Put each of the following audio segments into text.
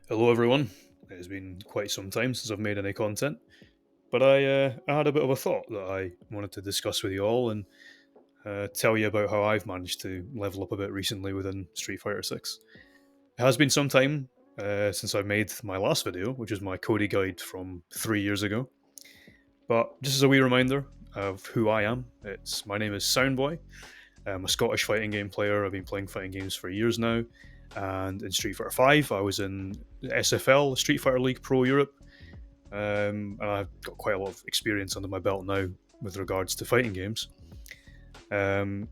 Hello, everyone. It has been quite some time since I've made any content, but I had a bit of a thought that I wanted to discuss with you all and tell you about how I've managed to level up a bit recently within Street Fighter 6. It has been some time since I made my last video, which is my Cody guide from 3 years ago. But just as a wee reminder of who I am, my name is Soundboy. I'm a Scottish fighting game player. I've been playing fighting games for years now. And in Street Fighter 5, I was in SFL, Street Fighter League Pro Europe. And I've got quite a lot of experience under my belt now with regards to fighting games. Um,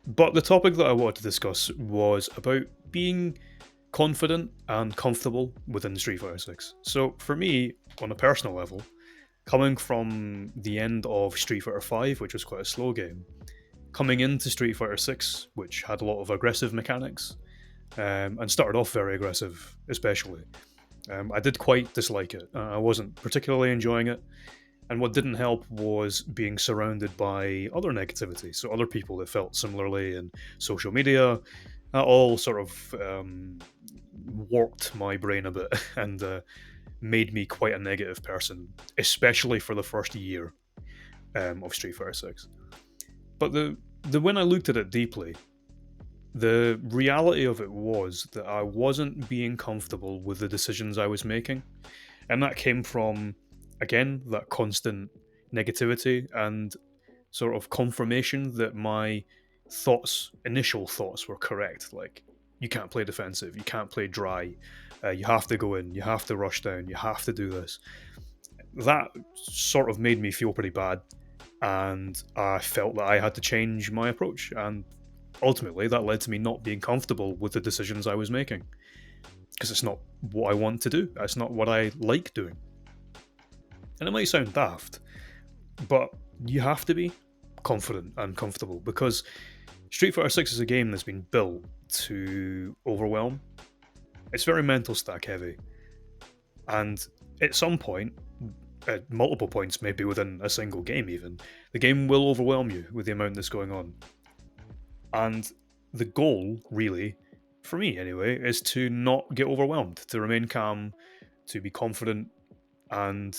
but the topic that I wanted to discuss was about being confident and comfortable within Street Fighter 6. So for me, on a personal level, coming from the end of Street Fighter 5, which was quite a slow game, coming into Street Fighter 6, which had a lot of aggressive mechanics, and started off very aggressive, especially. I did quite dislike it. I wasn't particularly enjoying it. And what didn't help was being surrounded by other negativity. So, other people that felt similarly in social media, that all sort of warped my brain a bit and made me quite a negative person, especially for the first year of Street Fighter 6. But when I looked at it deeply, the reality of it was that I wasn't being comfortable with the decisions I was making. And that came from, again, that constant negativity and sort of confirmation that my initial thoughts, were correct. Like, you can't play defensive, you can't play dry, you have to go in, you have to rush down, you have to do this. That sort of made me feel pretty bad. And I felt that I had to change my approach. And ultimately, that led to me not being comfortable with the decisions I was making. Because it's not what I want to do. It's not what I like doing. And it might sound daft, but you have to be confident and comfortable because Street Fighter 6 is a game that's been built to overwhelm. It's very mental stack heavy. And at some point, at multiple points, maybe within a single game even, the game will overwhelm you with the amount that's going on. And the goal, really, for me anyway, is to not get overwhelmed, to remain calm, to be confident, and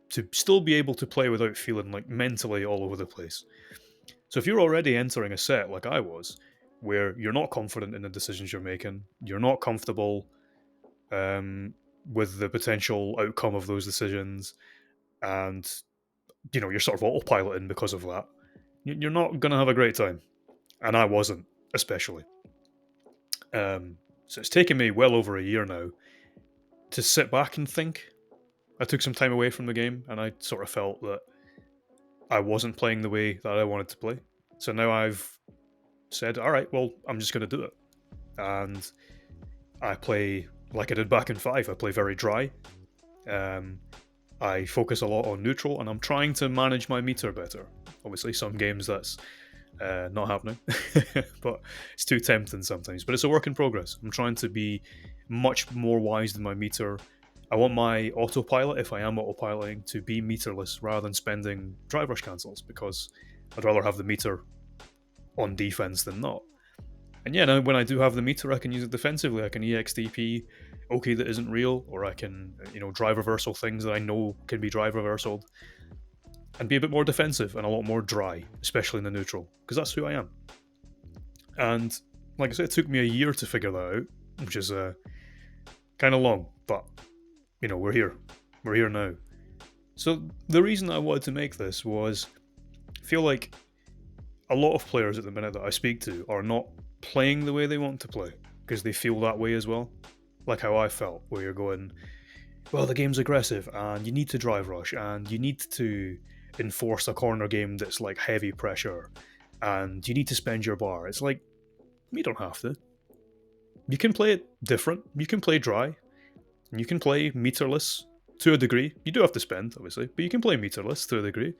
to still be able to play without feeling like mentally all over the place. So if you're already entering a set like I was, where you're not confident in the decisions you're making, you're not comfortable with the potential outcome of those decisions, and you're sort of autopiloting because of that, you're not going to have a great time. And I wasn't, especially. So it's taken me well over a year now to sit back and think. I took some time away from the game, and I sort of felt that I wasn't playing the way that I wanted to play. So now I've said, all right, well, I'm just going to do it. And I play like I did back in 5. I play very dry. I focus a lot on neutral, and I'm trying to manage my meter better. Obviously, some games that's not happening, but it's too tempting sometimes. But it's a work in progress. I'm trying to be much more wise than my meter. I want my autopilot, if I am autopiloting, to be meterless rather than spending drive rush cancels, because I'd rather have the meter on defense than not. And yeah, now when I do have the meter, I can use it defensively. I can EXDP okay that isn't real, or I can drive reversal things that I know can be drive reversaled, and be a bit more defensive and a lot more dry, especially in the neutral, because that's who I am. And like I said, it took me a year to figure that out, which is kind of long, but we're here. We're here now. So the reason I wanted to make this was, I feel like a lot of players at the minute that I speak to are not playing the way they want to play because they feel that way as well. Like how I felt, where you're going, well, the game's aggressive and you need to drive rush and you need to enforce a corner game that's like heavy pressure and you need to spend your bar. It's like, you don't have to. You can play it different. You can play dry. And you can play meterless to a degree. You do have to spend, obviously, but you can play meterless to a degree.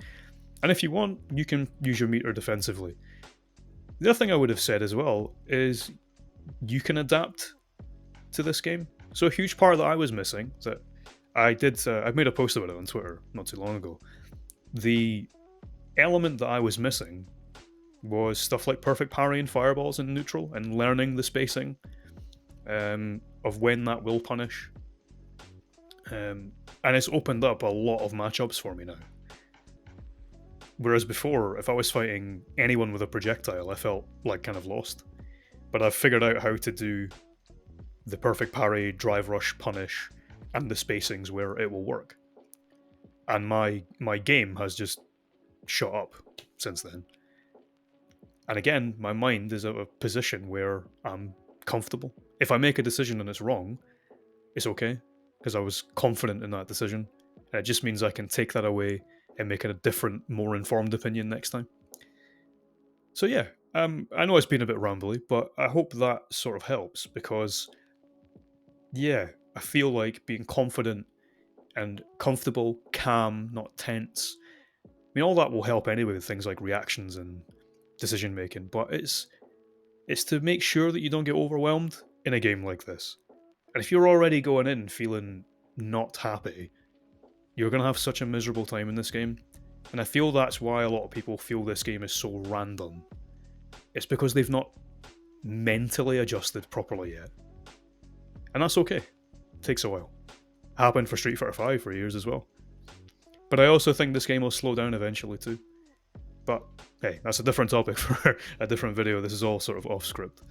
And if you want, you can use your meter defensively. The other thing I would have said as well is you can adapt to this game. So a huge part that I was missing, that I made a post about it on Twitter not too long ago. The element that I was missing was stuff like perfect parry and fireballs in neutral and learning the spacing. of when that will punish. And it's opened up a lot of matchups for me now. Whereas before, if I was fighting anyone with a projectile, I felt like kind of lost. But I've figured out how to do the perfect parry, drive rush, punish, and the spacings where it will work. And my game has just shot up since then. And again, my mind is at a position where I'm comfortable. If I make a decision and it's wrong, it's okay, because I was confident in that decision. And it just means I can take that away and make it a different, more informed opinion next time. So yeah, I know it's been a bit rambly, but I hope that sort of helps, because yeah, I feel like being confident and comfortable, calm, not tense. I mean, all that will help anyway with things like reactions and decision making. But it's to make sure that you don't get overwhelmed in a game like this. And if you're already going in feeling not happy, you're going to have such a miserable time in this game. And I feel that's why a lot of people feel this game is so random. It's because they've not mentally adjusted properly yet. And that's okay. It takes a while. Happened for Street Fighter V for years as well. But I also think this game will slow down eventually too. But hey, that's a different topic for a different video. This is all sort of off script.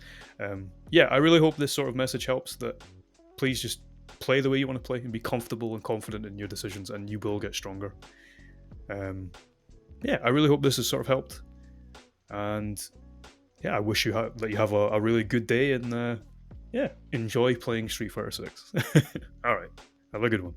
Yeah, I really hope this sort of message helps, that please just play the way you want to play and be comfortable and confident in your decisions, and you will get stronger. Yeah, I really hope this has sort of helped. And yeah, I wish that you have a really good day, and yeah, enjoy playing Street Fighter 6. Alright, have a good one.